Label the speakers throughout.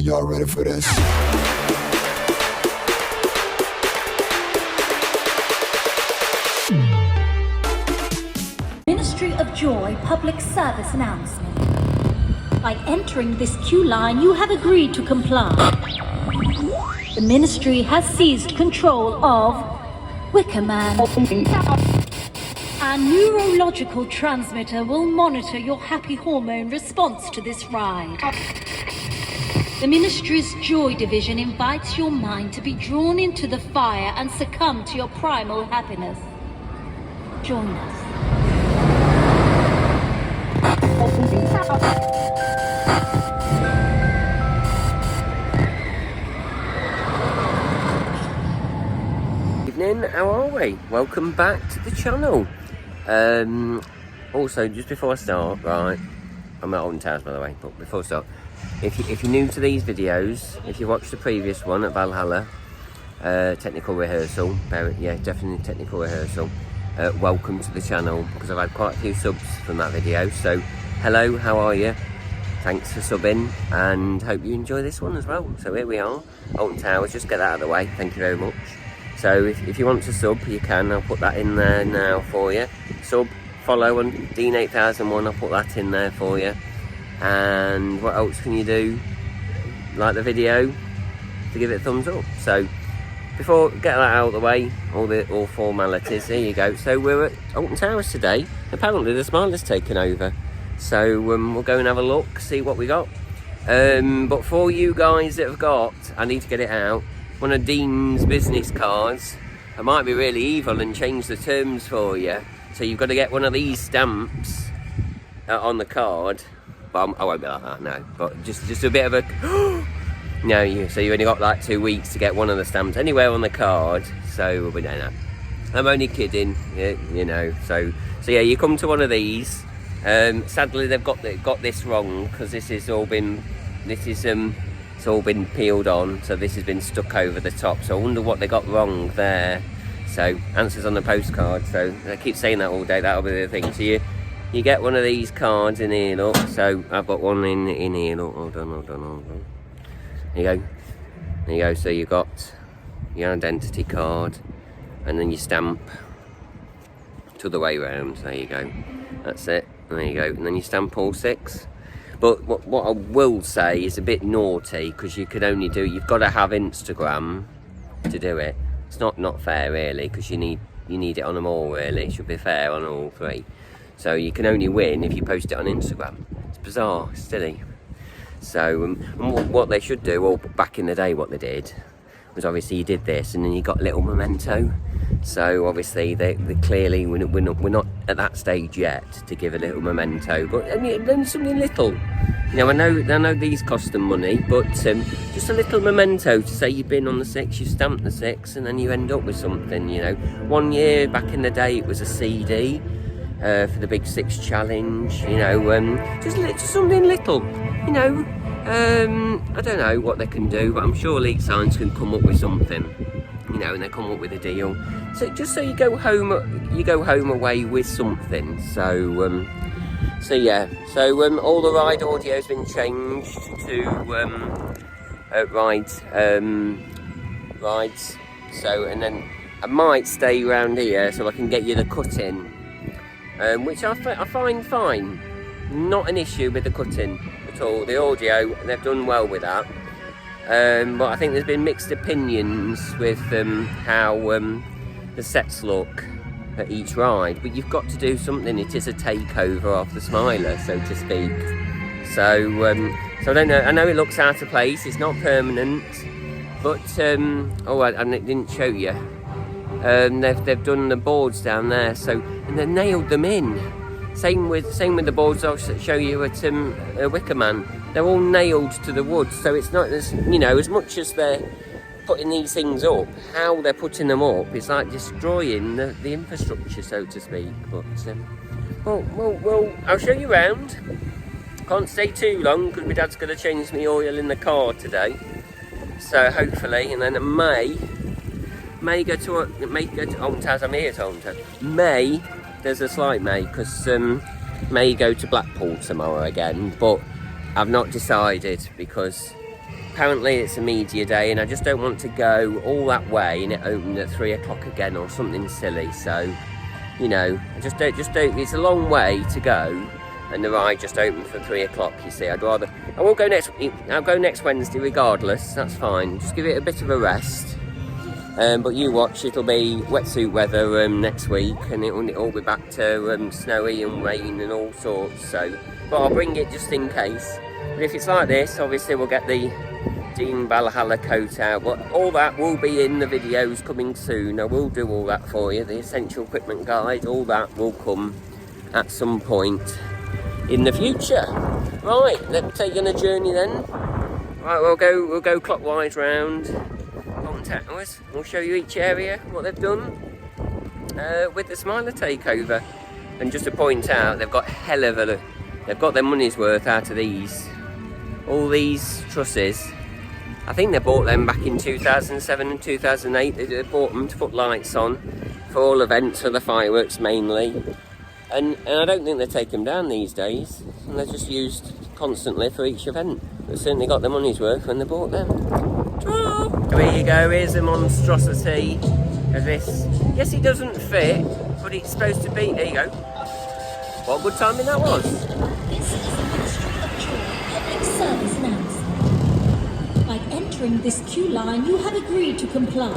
Speaker 1: Are y'all ready for this?
Speaker 2: Ministry of Joy public service announcement. By entering this queue line, you have agreed to comply. The ministry has seized control of Wickerman. Our neurological transmitter will monitor your happy hormone response to this ride. The ministry's Joy Division invites your mind to be drawn into the fire and succumb to your primal happiness. Join us.
Speaker 3: Evening, how are we? Welcome back to the channel. Also, just before I start, right, I'm at Alton Towers by the way, but before I start, if you're new to these videos, if you watched the previous one at Valhalla, technical rehearsal, definitely technical rehearsal, welcome to the channel, because I've had quite a few subs from that video. So hello, how are you? Thanks for subbing, and hope you enjoy this one as well. So here we are, Alton Towers. Just get that out of the way, thank you very much. So if you want to sub, you can. I'll put that in there now for you. Sub, follow on Dean8001, I'll put that in there for you. And what else can you do? Like the video to give it a thumbs up. So before get that out of the way, all formalities, here you go. So we're at Alton Towers today. Apparently the smile has taken over. So we'll go and have a look, see what we got. But for you guys that have got, I need to get it out, one of Dean's business cards. I might be really evil and change the terms for you. So you've got to get one of these stamps on the card. But I won't be like that, no. But just a bit of a... No, so you only got like 2 weeks to get one of the stamps anywhere on the card. So we'll be doing that. I'm only kidding, you know. So yeah, you come to one of these. Sadly, they've got this wrong, because it's all been peeled on, so this has been stuck over the top. So I wonder what they got wrong there. So answers on the postcard. So I keep saying that all day. That'll be the thing. So you get one of these cards in here, look. So I've got one in here, look. Hold on. There you go. So you got your identity card, and then your stamp to the way round. There you go. That's it. There you go. And then you stamp all 6. But what I will say is a bit naughty, because you've got to have Instagram to do it. It's not fair really, because you need it on them all really. It should be fair on all 3. So you can only win if you post it on Instagram. It's bizarre, it's silly. So what they should do, or back in the day what they did, was obviously you did this and then you got a little memento. So obviously they clearly, we're not at that stage yet to give a little memento, but then something little. You know, I know these cost them money, but just a little memento to say you've been on the 6, you stamped the 6, and then you end up with something. You know, one year back in the day it was a CD for the Big 6 challenge. You know, just something little. You know, I don't know what they can do, but I'm sure Elite Science can come up with something. You know, and they come up with a deal. So just so you go home away with something. So yeah. So all the ride audio has been changed to rides. So, and then I might stay around here so I can get you the cut-in, which I find fine. Not an issue with the cut-in at all. The audio, they've done well with that. But I think there's been mixed opinions with how the sets look at each ride. But you've got to do something. It is a takeover of the Smiler, so to speak. So I don't know. I know it looks out of place. It's not permanent. But I didn't show you. They've done the boards down there. So and they nailed them in. Same with the boards I'll show you at Wickerman. They're all nailed to the wood, so it's not as, you know, as much as they're putting these things up, how they're putting them up is like destroying the infrastructure, so to speak. But well, I'll show you around. Can't stay too long because my dad's going to change me oil in the car today. So hopefully, and then I may go to Alton Towers. I'm here at Alton Towers. There's a slight may, because may go to Blackpool tomorrow again, but I've not decided, because apparently it's a media day, and I just don't want to go all that way and it opened at 3 o'clock again or something silly. So, you know, I just don't, it's a long way to go, and the ride just opened for 3 o'clock, you see. I'll go next Wednesday regardless, that's fine. Just give it a bit of a rest. But you watch, it'll be wetsuit weather next week, and it'll be back to snowy and rain and all sorts. So, but I'll bring it just in case. But if it's like this, obviously we'll get the Dean Valhalla coat out. But all that will be in the videos coming soon. I will do all that for you. The essential equipment guide, all that will come at some point in the future. Right, let's take on a journey then. Right, we'll go clockwise round Alton Towers. We'll show you each area, what they've done with the Smiler takeover. And just to point out, they've got they've got their money's worth out of these. All these trusses. I think they bought them back in 2007 and 2008. They bought them to put lights on for all events, for the fireworks mainly. And I don't think they take them down these days. And they're just used constantly for each event. They certainly got their money's worth when they bought them. There you go, here's a monstrosity of this. Yes, it doesn't fit, but it's supposed to be. There you go. What good timing that was.
Speaker 2: This is the Ministry of Joy public service announcement. By entering this queue line, you have agreed to comply.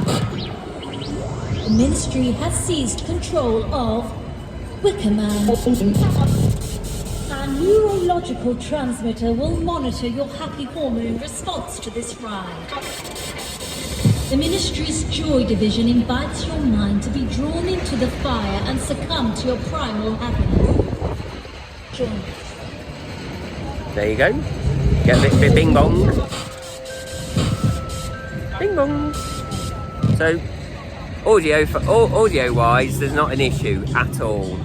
Speaker 2: The Ministry has seized control of Wickerman. Our neurological transmitter will monitor your happy hormone response to this ride. The Ministry's Joy Division invites your mind to be drawn into the fire and succumb to your primal happiness. Join us.
Speaker 3: There you go. Get a bit bing bong. Bing bong. So, audio wise, there's not an issue at all.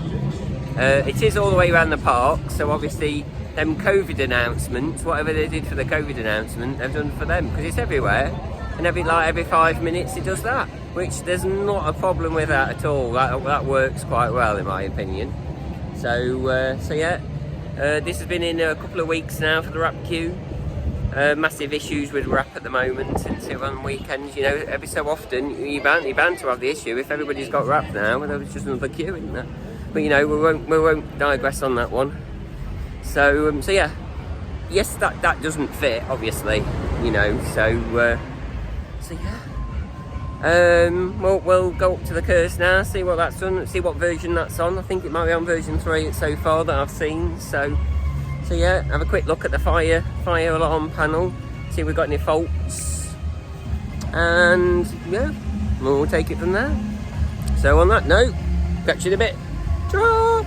Speaker 3: It is all the way around the park, so obviously them COVID announcements, whatever they did for the COVID announcement, they've done for them, because it's everywhere, and every 5 minutes it does that, which there's not a problem with that at all. That works quite well in my opinion. So yeah, this has been in a couple of weeks now for the wrap queue. Massive issues with wrap at the moment, until on weekends, you know, every so often you're bound to have the issue. If everybody's got wrap now, well, there's just another queue, isn't there? But you know, we won't digress on that one. So yeah, yes, that doesn't fit, obviously, you know. So yeah. We'll go up to the curse now, see what that's done, see what version that's on. I think it might be on version 3 so far that I've seen. So yeah, have a quick look at the fire alarm panel, see if we've got any faults, and yeah, we'll take it from there. So on that note, catch you in a bit. Ta-ra!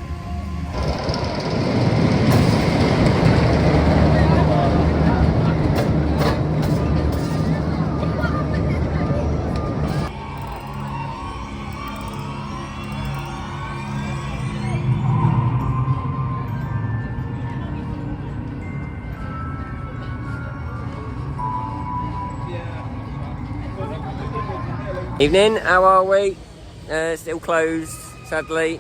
Speaker 3: Evening, how are we? Still closed, sadly.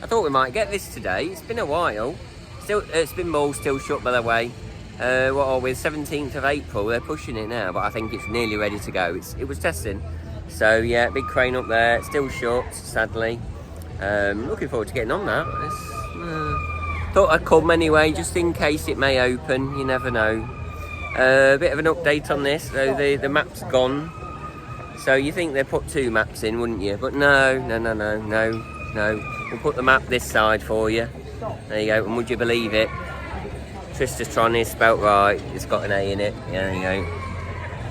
Speaker 3: I thought we might get this today. It's been a while. Spin Ball's still shut, by the way. What are we, 17th of April? They're pushing it now, but I think it's nearly ready to go. It was testing. So yeah, big crane up there. Still shut, sadly. Looking forward to getting on that. Thought I'd come anyway, just in case it may open. You never know. A bit of an update on this. So the map's gone. So you think they put 2 maps in, wouldn't you? But no. We'll put the map this side for you. There you go. And would you believe it? Tristratron is spelt right. It's got an A in it. Yeah, there you go.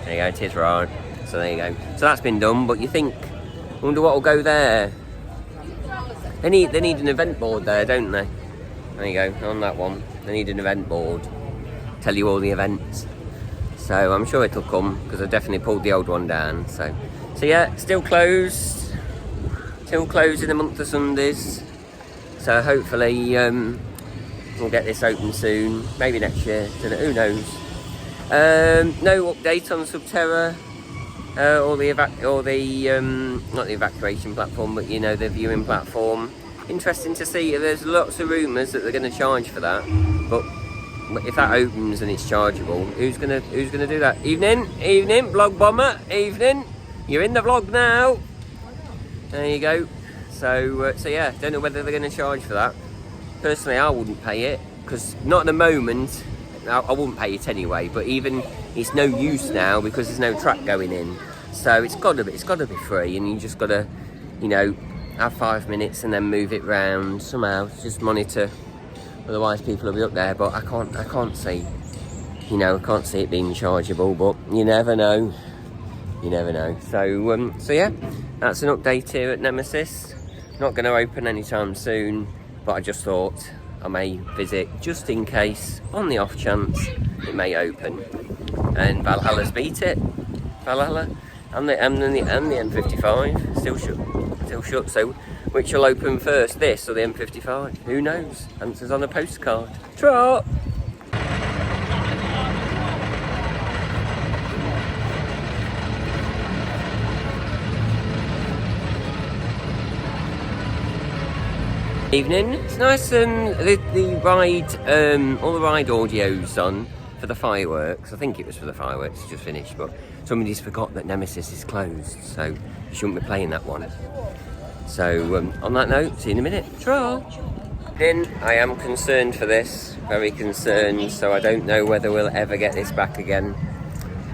Speaker 3: There you go. It is right. So there you go. So that's been done. But you think, I wonder what will go there. They need an event board there, don't they? There you go. On that one, they need an event board. Tell you all the events. So I'm sure it'll come, because I definitely pulled the old one down. So yeah, still closed. Still closed in the month of Sundays. So hopefully we'll get this open soon. Maybe next year. Who knows? No update on Subterra or the not the evacuation platform, but you know, the viewing platform. Interesting to see. There's lots of rumours that they're going to charge for that, but if that opens and it's chargeable, who's gonna do that? Evening, vlog bomber, evening. You're in the vlog now. There you go. So yeah, don't know whether they're going to charge for that. Personally, I wouldn't pay it, because not at the moment. I wouldn't pay it anyway. But even it's no use now because there's no track going in. So it's got to be free, and you just got to, you know, have 5 minutes and then move it round somehow. Just monitor. Otherwise, people will be up there. But I can't see. You know, I can't see it being chargeable. But you never know. You never know. So yeah, that's an update here at Nemesis. Not going to open anytime soon, but I just thought I may visit just in case, on the off chance it may open. And Valhalla's beat it. Valhalla and the M55 still shut. So which will open first, this or the M55? Who knows? Answers on a postcard. Trot. Evening. It's nice, the ride, all the ride audio's on for the fireworks. I think it was for the fireworks, it's just finished, but somebody's forgot that Nemesis is closed, so you shouldn't be playing that one. So on that note, see you in a minute. Troll. Then I am concerned for this, very concerned, so I don't know whether we'll ever get this back again,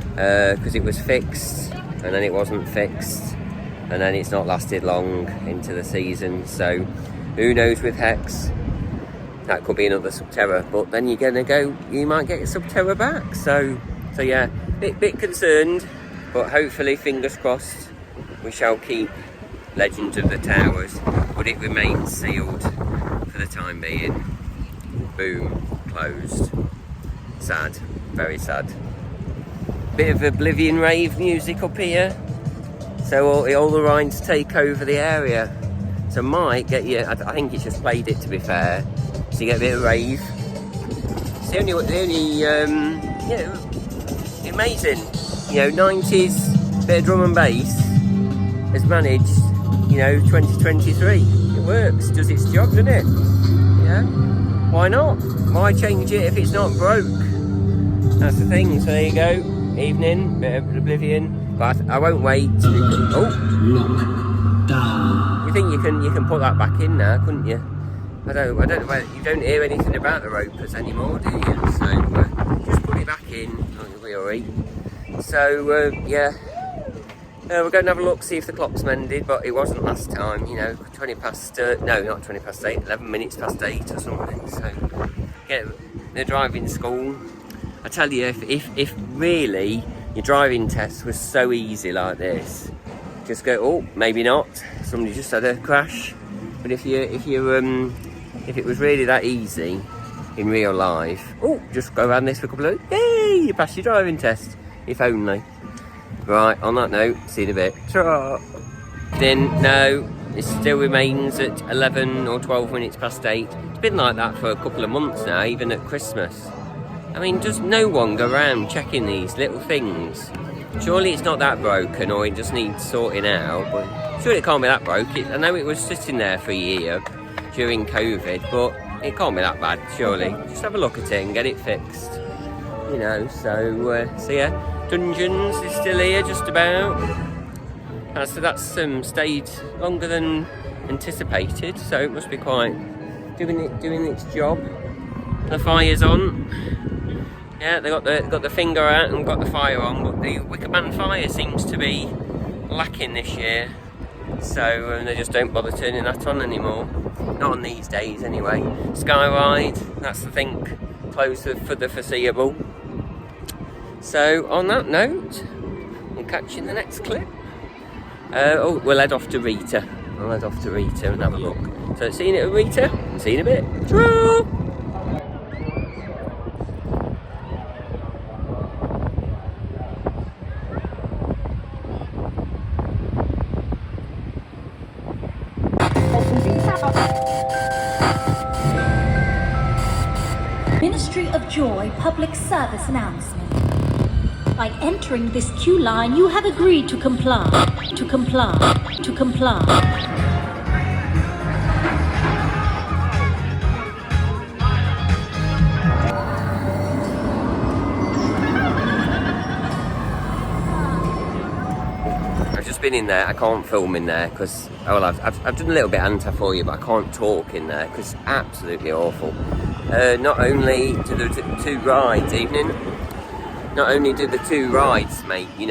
Speaker 3: because it was fixed and then it wasn't fixed, and then it's not lasted long into the season. So who knows with Hex, that could be another Subterra, but then you're gonna go, you might get your Subterra back. So yeah, bit concerned, but hopefully, fingers crossed, we shall keep Legends of the Towers, but it remains sealed for the time being. Boom, closed. Sad, very sad. Bit of Oblivion rave music up here, so all the rides take over the area. So might get you, I think it's just played it to be fair, so you get a bit of rave. It's the only yeah, amazing, you know, 90s, bit of drum and bass has managed, you know, 2023. It works, does its job, doesn't it? Yeah, why not? Why change it if it's not broke? That's the thing, so there you go, evening, bit of Oblivion, but I won't wait. Oh!
Speaker 1: Down.
Speaker 3: You think you can put that back in now, couldn't you? I don't know whether you don't hear anything about the ropers anymore, do you? So just put it back in. Oh, you'll be alright. So yeah, we're going to have a look, see if the clock's mended, but it wasn't last time. You know, 20 past no, not 20 past 8, 11 minutes past 8 or something. So get the driving school. I tell you, if really your driving test was so easy like this, just go, oh, maybe not. Somebody just had a crash. But if it was really that easy in real life, oh, just go around this for a couple of, yay, you passed your driving test. If only. Right, on that note, see you in a bit. Ta-ra. Then, no, it still remains at 11 or 12 minutes past 8. It's been like that for a couple of months now, even at Christmas. I mean, does no one go around checking these little things? Surely it's not that broken, or it just needs sorting out. But surely it can't be that broke. I know it was sitting there for a year during COVID, but it can't be that bad, surely. Just have a look at it and get it fixed. You know, so yeah, Dungeons is still here, just about. So that's stayed longer than anticipated, so it must be quite doing its job. The fire's on. Yeah, they got the finger out and got the fire on, but the Wickerman fire seems to be lacking this year, so they just don't bother turning that on anymore. Not on these days, anyway. Skyride, that's the thing, closed for the foreseeable. So on that note, we'll catch you in the next clip. We'll head off to Rita. I'll head off to Rita and have a look. So see you at Rita. See you in a bit. True.
Speaker 2: Ministry of Joy public service announcement. By entering this queue line, you have agreed to comply. To comply. To comply.
Speaker 3: I've just been in there. I can't film in there because, well, I've done a little bit anti for you, but I can't talk in there because it's absolutely awful. Not only do the two rides, not only do the two rides, mate, the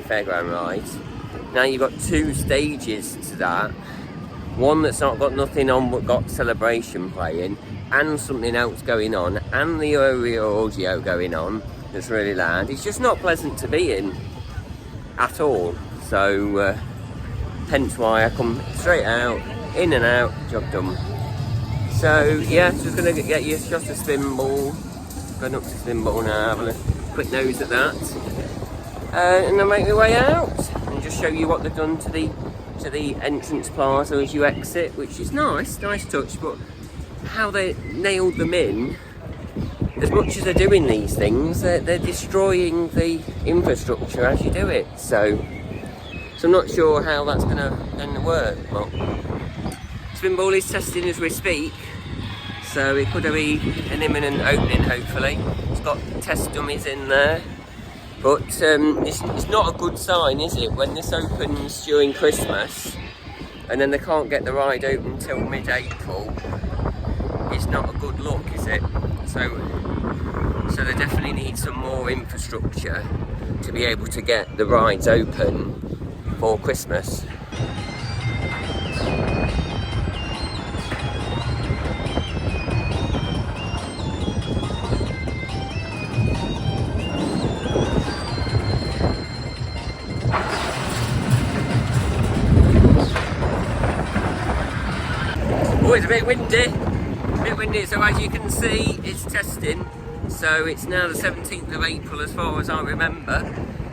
Speaker 3: fairground rides. Now you've got two stages to that. One that's not got nothing on but got celebration playing, and something else going on, and the audio going on that's really loud. It's just not pleasant to be in at all. So hence why I come straight out, in and out, job done. So yeah, just gonna get you a shot of Spinball. Going up to Spinball now, having a quick nose at that, and then make my way out and just show you what they've done to the entrance plaza as you exit, which is nice touch. But how they nailed them in, as much as they're doing these things, they're destroying the infrastructure as you do it. So I'm not sure how that's going to work. But Spinball is testing as we speak, so it could be an imminent opening. Hopefully, it's got test dummies in there. But it's not a good sign, is it, when this opens during Christmas and then they can't get the ride open until mid-April? It's not a good look, is it? So they definitely need some more infrastructure to be able to get the rides open for Christmas. Oh, it's a bit windy, so as you can see, it's testing. So it's now the 17th of April as far as I remember.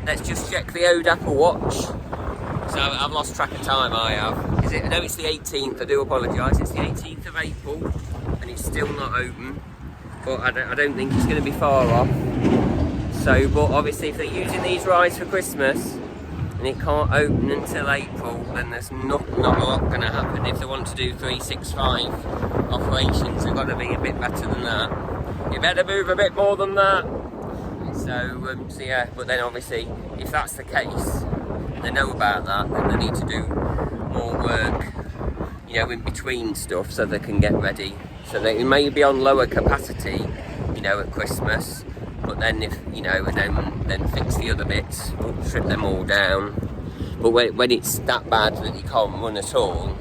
Speaker 3: Let's just check the old Apple Watch. So I've lost track of time, I have. No, it's the 18th, I do apologise. It's the 18th of April and it's still not open. But I don't think it's going to be far off. So, but obviously if they're using these rides for Christmas and it can't open until April, then there's not a lot going to happen. If they want to do 365 operations, they've got to be a bit better than that. You better move a bit more than that. So yeah, but then obviously if that's the case, they know about that, then they need to do more work, in between stuff so they can get ready. So they may be on lower capacity, at Christmas, but then if, and then fix the other bits, strip them all down. But when it's that bad that you can't run at all,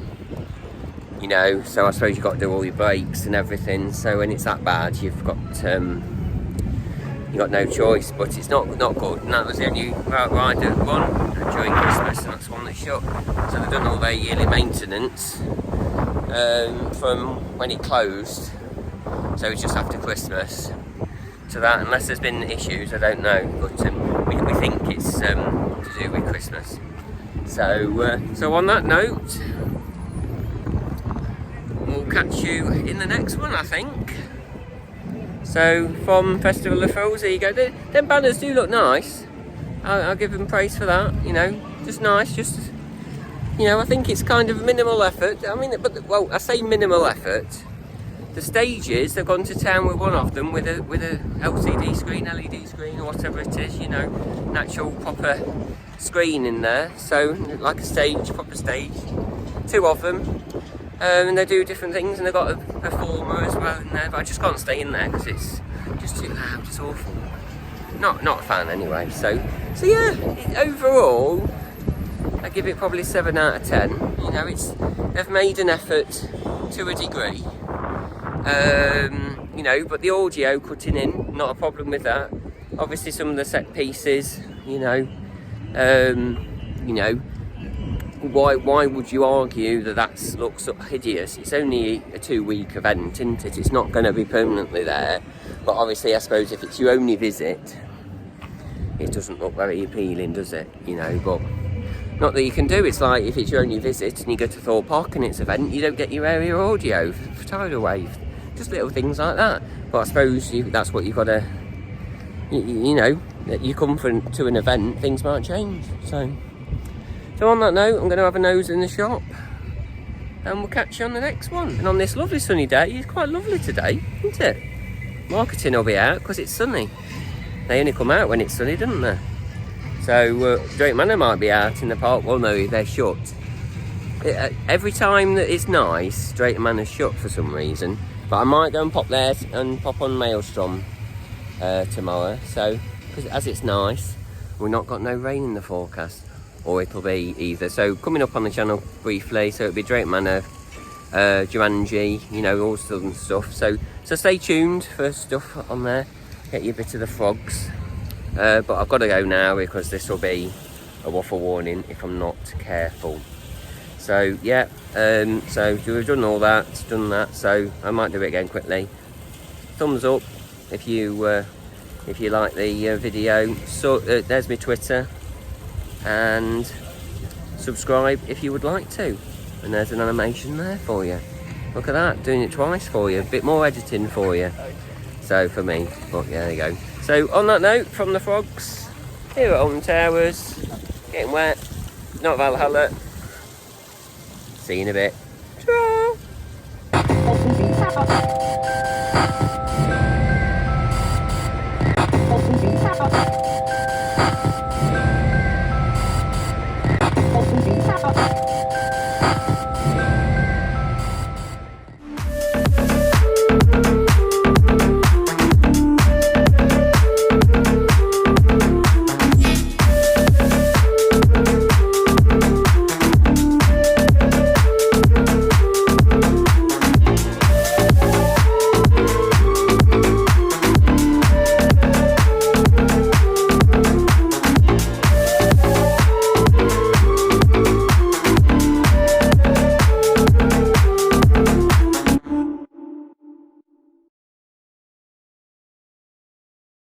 Speaker 3: so I suppose you've got to do all your brakes and everything. So when it's that bad, you've got no choice. But it's not good. And that was the only ride that run during Christmas, and that's one that shut. So they've done all their yearly maintenance from when it closed. So it's just after Christmas. So that, unless there's been issues, I don't know. But we think it's to do with Christmas. So on that note, we'll catch you in the next one, I think. So from Festival of Fools, there you go. Them banners do look nice. I'll give them praise for that. Just nice. Just I think it's kind of minimal effort. I mean, I say minimal effort. The stages, they've gone to town with one of them with a LCD screen, LED screen, or whatever it is. An actual proper screen in there. So like a stage, proper stage. Two of them. And they do different things, and they've got a performer as well in there, but I just can't stay in there because it's just too loud. It's awful. Not a fan anyway. So yeah, overall, I give it probably 7 out of 10. They've made an effort to a degree. But the audio cutting in, not a problem with that. Obviously, some of the set pieces, Why would you argue that looks hideous? It's only a 2-week event, isn't it? It's not going to be permanently there. But obviously, I suppose if it's your only visit, it doesn't look very appealing, does it? But not that you can do. It's like if it's your only visit and you go to Thorpe Park and it's an event, you don't get your area audio for tidal wave. Just little things like that. But I suppose that's what you've got to, you come to an event, things might change. So on that note, I'm going to have a nose in the shop and we'll catch you on the next one. And on this lovely sunny day, it's quite lovely today, isn't it? Marketing will be out because it's sunny. They only come out when it's sunny, don't they? So Drake Manor might be out in the park. Well, no, they're shut. Every time that it's nice, Drake Manor's shut for some reason. But I might go and pop there and pop on Maelstrom tomorrow. So, because as it's nice, we've not got no rain in the forecast, or it'll be either. So coming up on the channel briefly, so it'll be Drake Manor, Jumanji, you know, all southern stuff. So stay tuned for stuff on there. Get you a bit of the frogs. But I've got to go now because this will be a waffle warning if I'm not careful. So yeah, so we've done all that, done that. So I might do it again quickly. Thumbs up if you like the video. So there's my Twitter, and subscribe if you would like to. And there's an animation there for you. Look at that, doing it twice for you. A bit more editing for you. So for me, but yeah, there you go. So on that note, from the frogs here at Alton Towers, getting wet, not Valhalla. See you in a bit. Ta-ra!